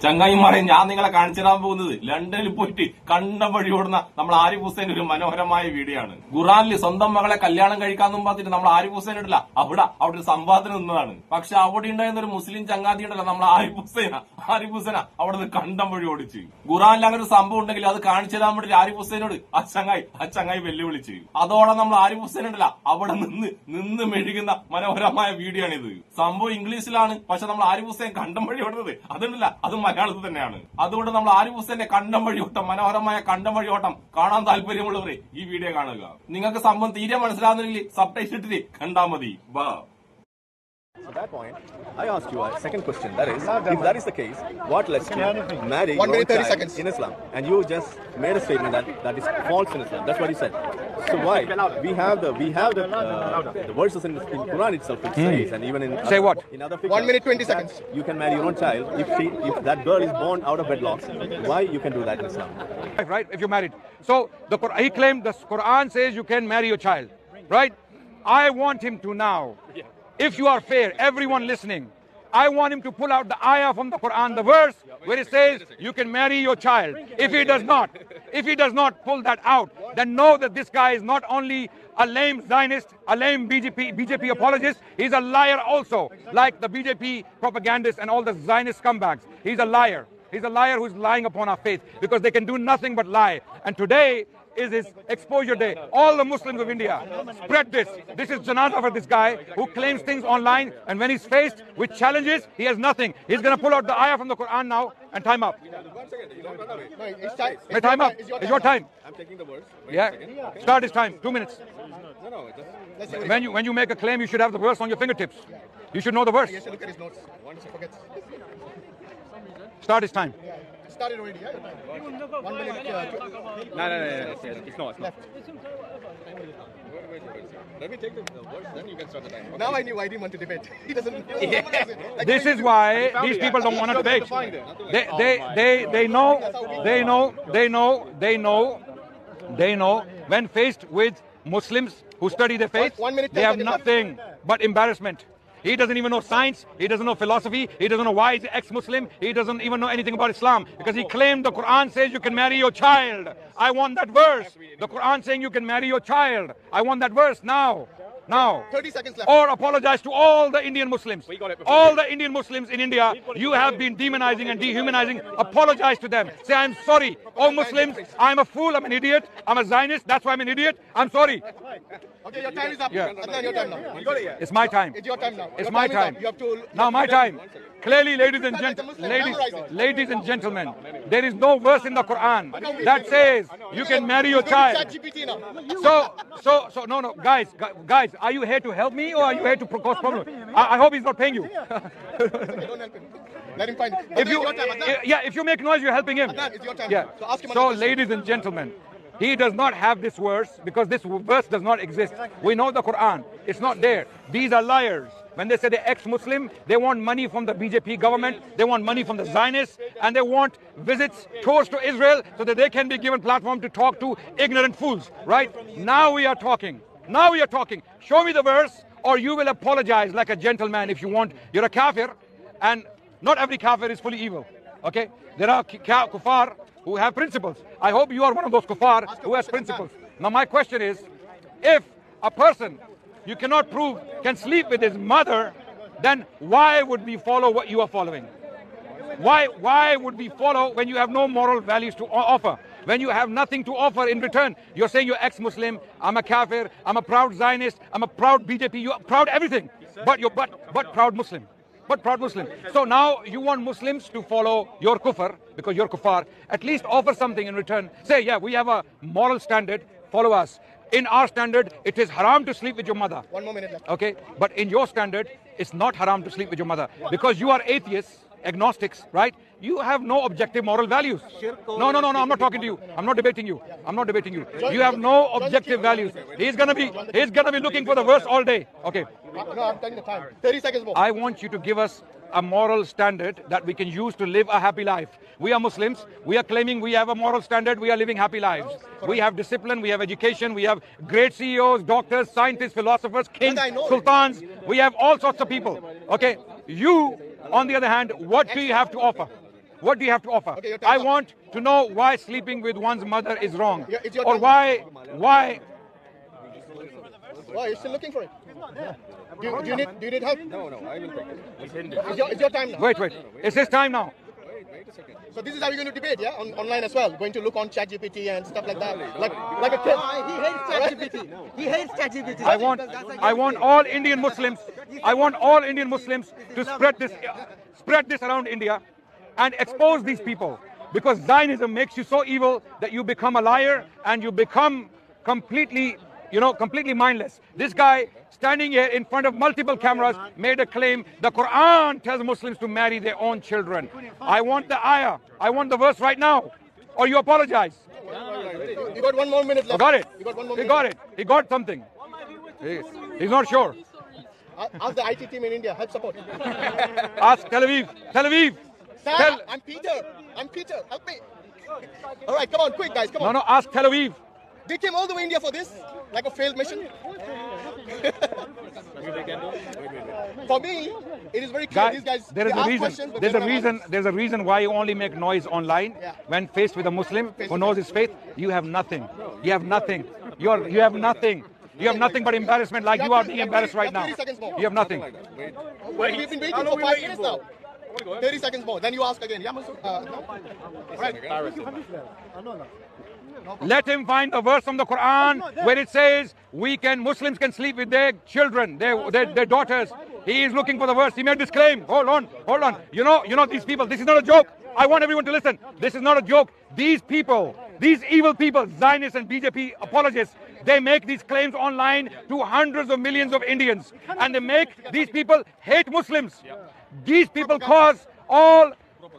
ചങ്ങായിമാരെ, ഞാൻ നിങ്ങളെ കാണിച്ചു തരാൻ പോകുന്നത് ലണ്ടനിൽ പോയിട്ട് കണ്ടം വഴി ഓടുന്ന നമ്മൾ ആരിഫ് ഹുസൈൻ ഒരു മനോഹരമായ വീഡിയോ ആണ്. ഖുറാനിൽ സ്വന്തം മകളെ കല്യാണം കഴിക്കാന്നും പറഞ്ഞിട്ട് നമ്മൾ ആരിഫ് ഹുസൈൻ ഇടില്ല, അവിടെ ഒരു സംവാദത്തിന് നിന്നതാണ്. പക്ഷെ അവിടെ ഉണ്ടായിരുന്ന ഒരു മുസ്ലിം ചങ്ങാതി ഉണ്ടല്ലോ, നമ്മൾ ആരിഫ് ഹുസൈന അവിടെ നിന്ന് കണ്ടം വഴി ഓടിച്ച്. ഖുറാനിൽ അങ്ങനെ ഒരു സംഭവം ഉണ്ടെങ്കിൽ അത് കാണിച്ചു തരാൻ വേണ്ടി ആരിഫ് ഹുസൈനോട് ആ ചങ്ങായി വെല്ലുവിളിച്ച്. അതോടെ നമ്മൾ ആരിഫ് ഹുസൈൻ ഉണ്ടല്ല അവിടെ നിന്ന് മെഴുകുന്ന മനോഹരമായ വീഡിയോ ആണിത്. സംഭവം ഇംഗ്ലീഷിലാണ്, പക്ഷെ നമ്മൾ ആരിഫ് ഹുസൈൻ കണ്ടം വഴി ഓടുന്നത് അതുണ്ടല്ല, അത് മലയാളത്തിൽ തന്നെയാണ്. അതുകൊണ്ട് നമ്മൾ ആരിഫ് ഹുസൈന്റെ കണ്ടം വഴിയോട്ടം, മനോഹരമായ കണ്ടം വഴിയോട്ടം കാണാൻ താല്പര്യമുള്ളവരെ ഈ വീഡിയോ കാണുക. നിങ്ങൾക്ക് സംഭവം തീരെ മനസ്സിലാകുന്നില്ലെങ്കിൽ സബ്ടൈറ്റിൽ ഇട്ടിട്ട് കണ്ടാ മതി. At that point, I asked you a second question. That is, if that is the case, what lets you marry 1 minute 30 child seconds in Islam? And you just made a statement that is false in Islam. That's what you said. So why? We have the verses in Quran itself which says, and even in say what? In other fiqh, 1 minute 20 seconds. You can marry your own child if that girl is born out of wedlock. Why you can do that in Islam? Right? If you're married. So he claimed the Quran says you can marry your child. Right? I want him to now. If you are fair, everyone listening, I want him to pull out the ayah from the Quran, the verse where it says you can marry your child. If he does not pull that out, then know that this guy is not only a lame Zionist, a lame BJP apologist, he's a liar also, like the BJP propagandists and all the Zionist scumbags. He's a liar. He's a liar who's lying upon our faith because they can do nothing but lie. And today is his exposure day. All the Muslims of India, spread this. This is janazah for this guy who claims things online, and when he's faced with challenges, he has nothing. He's going to pull out the ayah from the Quran now and time up. No, it's time. Hey, time up. It's your time. I'm taking the verse. Yeah. Start his time. 2 minutes. No. Let's see. When you make a claim, you should have the verse on your fingertips. You should know the verse. He has to look at his notes. Once he forgets. Start his time. It started already, yeah? 1 minute. No. It's not. Left. Let me take the verse, then you can start the time. Now I knew I didn't want to debate. He doesn't. Like, This is why these people don't want to debate. They know when faced with Muslims who study their faith, 1 minute, they have 10 seconds. nothing but embarrassment. He doesn't even know science, he doesn't know philosophy, he doesn't know why he's ex-Muslim, he doesn't even know anything about Islam because he claimed the Quran says you can marry your child. I want that verse. The Quran saying you can marry your child. I want that verse now. 30 seconds left. Or apologize to all the Indian Muslims. All the Indian Muslims in India, you have been demonizing and dehumanizing. Apologize to them. Say, I'm sorry. Oh Muslims, I'm a fool, I'm an idiot, I'm a Zionist, that's why I'm an idiot. I'm sorry. Okay, your time is up. Yeah. Adnan, your time now. It's my time. It's your time now. It's Your my is time. up. You have to. Now my time. Clearly, ladies and Ladies and gentlemen, there is no verse in the Quran that says you can marry your child. ChatGPT now. So, no, guys, are you here to help me or are you here to cause problems? I hope he's not paying you. Don't help him. Let him find it. If you, It's your time, Adnan. if you make noise, you're helping him. Adnan, it's your time. Yeah. So ask him So, another question. ladies and gentlemen, he does not have this verse because this verse does not exist. We know the Quran. It's not there. These are liars. When they say they're ex-Muslim, they want money from the BJP government, they want money from the Zionists, and they want visits, tours to Israel so that they can be given platform to talk to ignorant fools, right? Now we are talking. Show me the verse or you will apologize like a gentleman if you want. You're a kafir, and not every kafir is fully evil, okay? There are kuffar who have principles. I hope you are one of those kuffar who has principles. Now my question is, if a person you cannot prove can sleep with his mother, then why would we follow what you are following? Why would we follow when you have no moral values to offer? When you have nothing to offer in return? You're saying you're ex-Muslim, I'm a kafir, I'm a proud Zionist, I'm a proud BJP, you're proud everything, but proud Muslim. But proud Muslim. So now you want Muslims to follow your kufr because you're kuffar. At least offer something in return. Say, yeah, we have a moral standard, follow us. In our standard, it is haram to sleep with your mother. 1 more minute left. Okay, but in your standard, it's not haram to sleep with your mother because you are atheists, agnostics, right? You have no objective moral values. No, I'm not talking to you. I'm not debating you. You have no objective values. He's gonna be looking for the verse all day. Okay. No, I'm telling the time. 30 seconds more. I want you to give us a moral standard that we can use to live a happy life. We are Muslims. We are claiming we have a moral standard. We are living happy lives. We have discipline. We have education. We have great CEOs, doctors, scientists, philosophers, kings, sultans. We have all sorts of people. Okay. You, on the other hand, what do you have to offer? What do you have to offer? Okay, your time's I up. want to know why sleeping with one's mother is wrong, Yeah, it's your or time. why. Oh, you're still looking for it. Do you need help? No, I will take it. It's your time now. Wait. It's his time now. So this is how you're going to debate, yeah? Online as well. Going to look on ChatGPT and stuff like that. Like a kid. He hates ChatGPT. He hates ChatGPT. I want all Indian Muslims. I want all Indian Muslims to spread this around India and expose these people, because Zionism makes you so evil that you become a liar and you become completely mindless. This guy standing here in front of multiple cameras made a claim the Quran tells Muslims to marry their own children. I want the ayah. I want the verse right now, or you apologize. You got 1 more minute left. I got it. You got 1 more He minute. got it. He got something. He's not sure. Ask the IT team in India. Help support. Ask Tel Aviv. Tel Aviv. Sir, I'm Peter. Help me. All right, come on, quick, guys. Come on. No, ask Tel Aviv. They came all the way India for this, like a failed mission. For me, it is very clear. These guys, there is they a ask reason. questions, but they don't have answers. There's a reason why you only make noise online. Yeah. When faced with a Muslim who knows his faith, you have nothing. You have nothing. You have nothing. You have nothing but embarrassment, like you are being embarrassed right now. 30 seconds more. You have nothing. We've been waiting for 5 minutes now. 30 seconds more. Then you ask again. Yeah, Masood? No? Let him find a verse from the Quran where it says Muslims can sleep with their children, their daughters. He is looking for the verse. He made this claim. Hold on. You know these people. This is not a joke. I want everyone to listen. This is not a joke. These people, these evil people, Zionists and BJP apologists, they make these claims online to hundreds of millions of Indians, and they make these people hate Muslims. These people cause all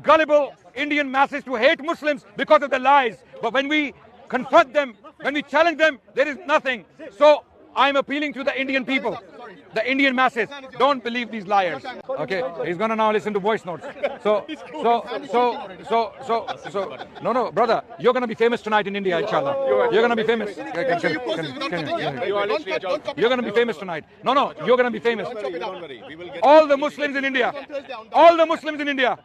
gullible Indian masses to hate Muslims because of the lies. But when we confront them, when we challenge them, there is nothing. So I'm appealing to the Indian people, the Indian masses. Don't believe these liars. Okay, he's gonna now listen to voice notes. So, no, brother, you're gonna be famous tonight in India, inshallah. You're gonna be famous. You're gonna be famous tonight. No, you're gonna be famous. All the Muslims in India,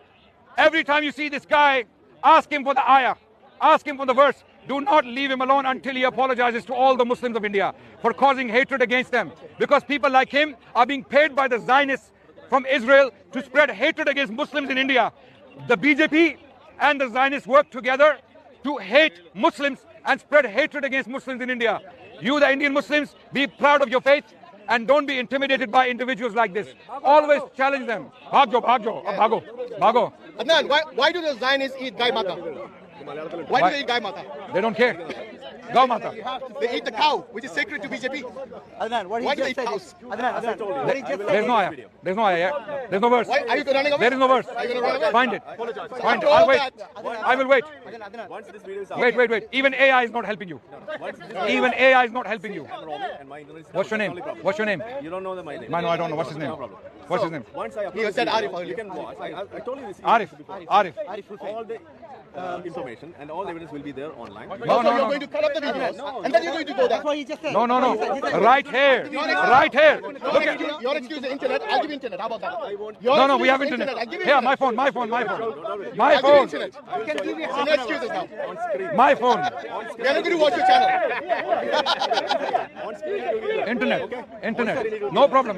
every time you see this guy, ask him for the ayah, ask him for the verse. Do not leave him alone until he apologizes to all the Muslims of India for causing hatred against them. Because people like him are being paid by the Zionists from Israel to spread hatred against Muslims in India. The BJP and the Zionists work together to hate Muslims and spread hatred against Muslims in India. You, the Indian Muslims, be proud of your faith and don't be intimidated by individuals like this. Always challenge them. Bhagjo. Adnan, why do the Zionists eat Gai Mata? Why do they eat Gai Mata? They don't care. Gau Mata. They eat the cow, which is sacred to BJP. Adnan, what Why he do they just eat said cows? is, Adnan, what he just There's said no ayah. There's no ayah. Yeah? There's no verse. Why are you running away? There is no verse. Are you going to run away? Find it. Find it. After all I'll wait. that- I will wait. Adnan, Once this video is out, Wait. Even AI is not helping you. Even AI is not helping you. and my internet is What's your name? What's your name? You don't know my name. No, I don't know. What's his name? What's his name? Once I He upload said the Arif video, earlier. you can watch. I told you this. Arif. All the information and all the evidence will be there online. Also, No. you're going to cut up the videos, and then you're going to go there. that's what he just said. No. Right here. Look at. Your excuse the internet. I'll give you internet. How about that? No. We have internet. I'll give you Here, internet. my phone. I'll give you My internet. Give you So no excuses now. phone. My phone. We are not going to watch your channel. Internet. No problem.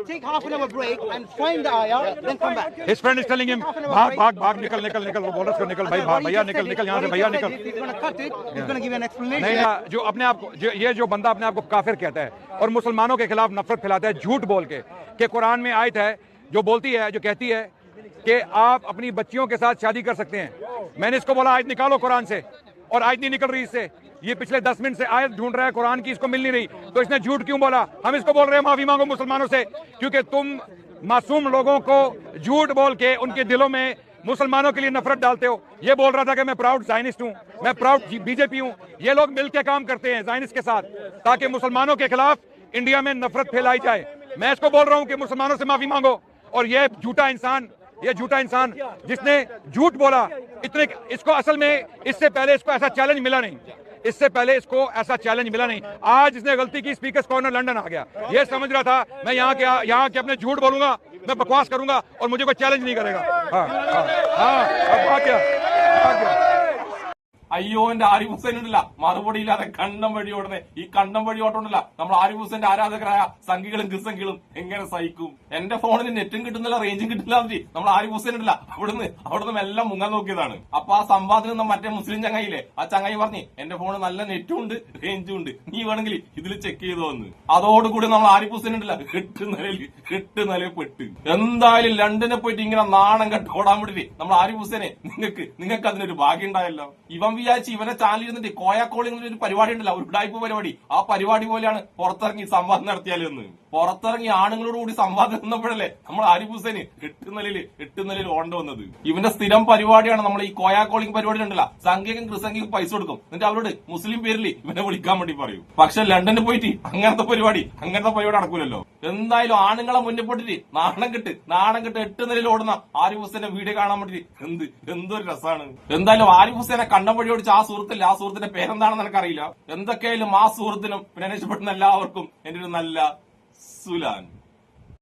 take half an hour break and find the ayah, then come back. His friend is telling him, भाग, निकल. वो बोल रहा है, निकल भाई, भैया निकल यहाँ से, भैया निकल. If he's going to cut it, he's going to give you an explanation. नहीं, जो अपने आप को, ये जो बंदा अपने आप को काफिर कहता है और मुसलमानों के खिलाफ नफरत फैलाता है झूठ बोल के, कि कुरान में आयत है जो बोलती है, जो कहती है कि आप अपनी बच्चियों के साथ शादी कर सकते हैं. मैंने इसको बोला आयत निकालो कुरान से, और आयत नहीं निकल रही इससे. ये पिछले 10 मिनट से आयत ढूंढ रहा है कुरान की, इसको मिल नहीं रही. तो इसने झूठ क्यों बोला? हम इसको बोल रहे हैं माफी मांगो मुसलमानों से, क्योंकि तुम मासूम लोगों को झूठ बोल के उनके दिलों में मुसलमानों के लिए नफरत डालते हो. ये बोल रहा था कि मैं प्राउड ज़ायनिस्ट हूं, मैं प्राउड बीजेपी हूं. ये लोग मिलकर काम करते हैं ज़ायनिस्ट के साथ ताकि मुसलमानों के खिलाफ इंडिया में नफरत फैलाई जाए. मैं इसको बोल रहा हूं कि मुसलमानों से माफी मांगो. और ये झूठा इंसान जिसने झूठ बोला, इसको असल में इससे पहले इसको ऐसा चैलेंज मिला नहीं. आज इसने गलती की, स्पीकर्स कॉर्नर लंदन आ गया. ये समझ रहा था मैं यहाँ के अपने झूठ बोलूंगा, मैं बकवास करूंगा और मुझे कोई चैलेंज नहीं करेगा। हाँ हाँ हाँ, अब आ गया। അയ്യോ എന്റെ ആരിഫ് ഹുസൈൻ ഉണ്ടല്ല മറുപടി ഇല്ലാതെ കണ്ടം വഴി ഓടുന്നേ. ഈ കണ്ടം വഴി ഓട്ടമുണ്ടല്ല നമ്മൾ ആരിഫ് ഹുസൈന്റെ ആരാധകരായ സംഘികളും കിസംഘികളും എങ്ങനെ സഹിക്കും? എന്റെ ഫോണിന് നെറ്റും കിട്ടുന്നില്ല, റേഞ്ചും കിട്ടില്ല എന്നിട്ട് നമ്മൾ ആരിഫ് ഹുസൈൻ ഉണ്ടല്ല അവിടുന്ന് എല്ലാം മുങ്ങാൻ നോക്കിയതാണ്. അപ്പൊ ആ സംവാദത്തിൽ നിന്ന് മറ്റേ മുസ്ലിം ചങ്ങായില്ലേ, ആ ചങ്ങായി പറഞ്ഞ് എന്റെ ഫോണ് നല്ല നെറ്റും ഉണ്ട് റേഞ്ചും ഉണ്ട്, നീ വേണമെങ്കിൽ ഇതിൽ ചെക്ക് ചെയ്തോന്ന്. അതോടുകൂടി നമ്മൾ ആരിഫ് ഹുസൈൻ ഉണ്ടല്ല എട്ട് നിലയിൽ പെട്ട്. എന്തായാലും ലണ്ടനെ പോയിട്ട് ഇങ്ങനെ നാണം കെട്ട് ഓടാൻ വേണ്ടിട്ട് നമ്മൾ ആരിഫ് ഹുസൈനെ നിങ്ങൾക്ക് അതിനൊരു ഭാഗ്യം ഉണ്ടായല്ലോ. ഇവൻ വിചാരിച്ച് ഇവരെ ചാനൽ ഇരുന്നിട്ട് കോയാക്കോളിംഗ് ഒരു പരിപാടി ഉണ്ടല്ലോ, ഒരു ഉഡായിപ്പ് പരിപാടി, ആ പരിപാടി പോലെയാണ് പുറത്തിറങ്ങി സംവാദം നടത്തിയാലെന്ന്. പുറത്തിറങ്ങി ആണുങ്ങളോട് കൂടി സംവാദം നിന്നപ്പോഴല്ലേ നമ്മൾ ആരിഫ് ഹുസൈന് എട്ട് നിലയിൽ ഓണ്ട വന്നത്. ഇവന്റെ സ്ഥിരം പരിപാടിയാണ് നമ്മൾ ഈ കോയാക്കോളിംഗ് പരിപാടി ഉണ്ടല്ലോ, സംഘിക്കും ക്രിസംഘിക്കും പൈസ കൊടുക്കും, എന്നിട്ട് അവരോട് മുസ്ലിം പേരിൽ ഇവനെ വിളിക്കാൻ വേണ്ടി പറയും. പക്ഷെ ലണ്ടനിൽ പോയിട്ട് അങ്ങനത്തെ പരിപാടി നടക്കൂലല്ലോ. എന്തായാലും ആണുങ്ങളെ മുന്നിൽ പോയിട്ട് നാണം കെട്ട് എട്ട് നിലയിൽ ഓടുന്ന ആരിഫ് ഹുസൈന്റെ വീഡിയോ കാണാൻ വേണ്ടി എന്തൊരു രസമാണ്. എന്തായാലും ആരിഫ് ഹുസൈനെ കണ്ടം വഴി ഓടിച്ച ആ സുഹൃത്തിന്റെ പേരെന്താണെന്ന് എനിക്കറിയില്ല. എന്തൊക്കെയായാലും ആ സുഹൃത്തിനും പിന്നെ രക്ഷപ്പെടുന്ന എല്ലാവർക്കും എന്റെ ഒരു നല്ല സുലാൻ.